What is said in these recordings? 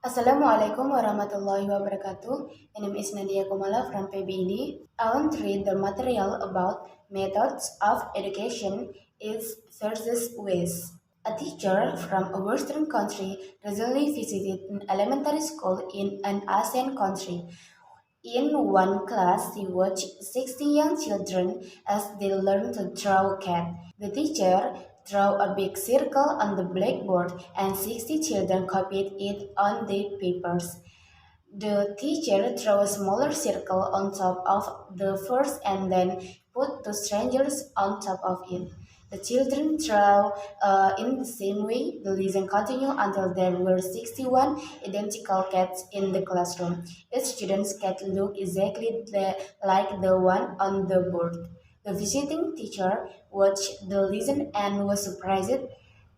Assalamualaikum warahmatullahi wabarakatuh. My name is Nadia Kumala from PBI D. I want to read the material about methods of education is versus ways. A teacher from a Western country recently visited an elementary school in an Asian country. In one class, she watched 60 young children as they learned to draw a cat. The teacher drew a big circle on the blackboard and 60 children copied it on their papers. The teacher drew a smaller circle on top of the first and then put two strangers on top of it. The children drew in the same way. The lesson continued until there were 61 identical cats in the classroom. Each student's cat looked exactly like the one on the board. The visiting teacher watched the lesson and was surprised.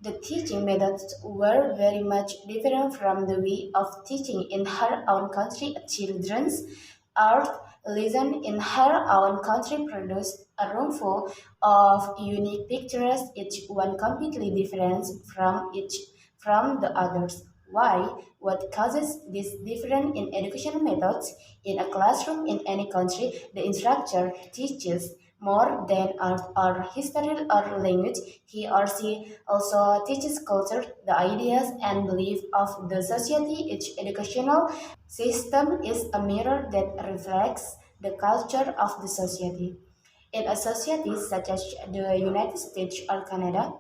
The teaching methods were very much different from the way of teaching in her own country. A children's art lesson in her own country produced a room full of unique pictures, each one completely different from the others. Why? What causes this difference in educational methods? In a classroom in any country, the instructor teaches more than art or history or language. He or she also teaches culture, the ideas and beliefs of the society. Each educational system is a mirror that reflects the culture of the society. In a society such as the United States or Canada,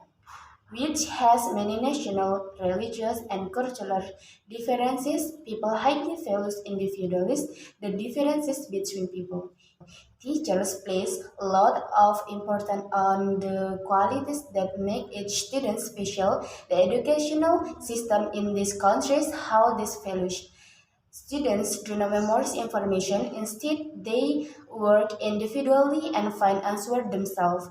which has many national, religious, and cultural differences, people highly value individualism, the differences between people. Teachers place a lot of importance on the qualities that make each student special. The educational system in these countries how this values. Students do not memorize information, instead they work individually and find answers themselves.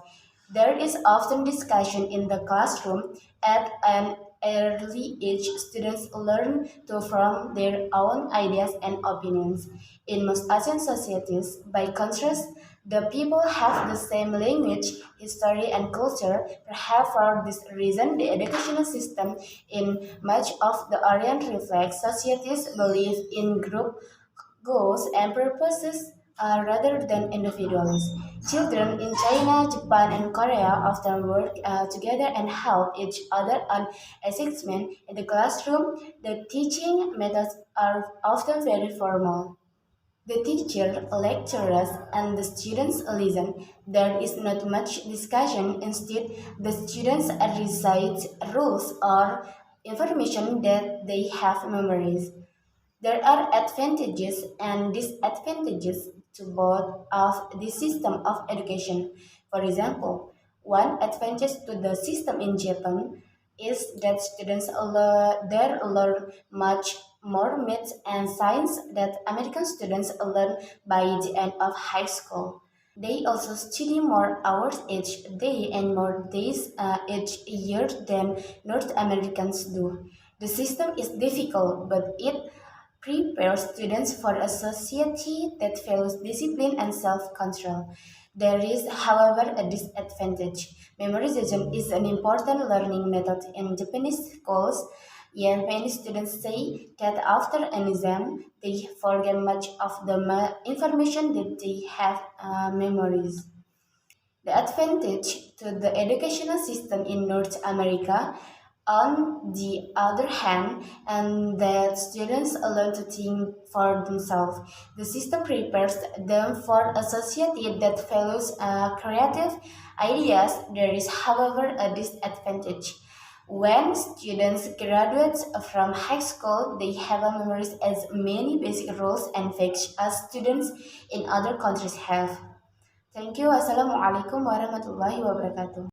There is often discussion in the classroom. At an early age, students learn to form their own ideas and opinions. In most Asian societies, by contrast, the people have the same language, history, and culture. Perhaps for this reason, the educational system in much of the Orient reflects society's belief in group goals and purposes rather than individualism. Children in China, Japan, and Korea often work together and help each other on assignments. In the classroom, the teaching methods are often very formal. The teacher, lecturers, and the students listen. There is not much discussion. Instead, the students recite rules or information that they have memorized. There are advantages and disadvantages to both of the system of education. For example, one advantage to the system in Japan is that students there learn much more math and science that American students learn by the end of high school. They also study more hours each day and more days each year than North Americans do. The system is difficult, but it prepares students for a society that values discipline and self-control. There is, however, a disadvantage. Memorization is an important learning method in Japanese schools. Yet many students say that after an exam, they forget much of the information that they have memorized. The advantage to the educational system in North America, on the other hand, and that students learn to think for themselves. The system prepares them for a society that values creative ideas. There is, however, a disadvantage. When students graduate from high school, they have memorized as many basic rules and facts as students in other countries have. Thank you. Wassalamualaikum warahmatullahi wabarakatuh.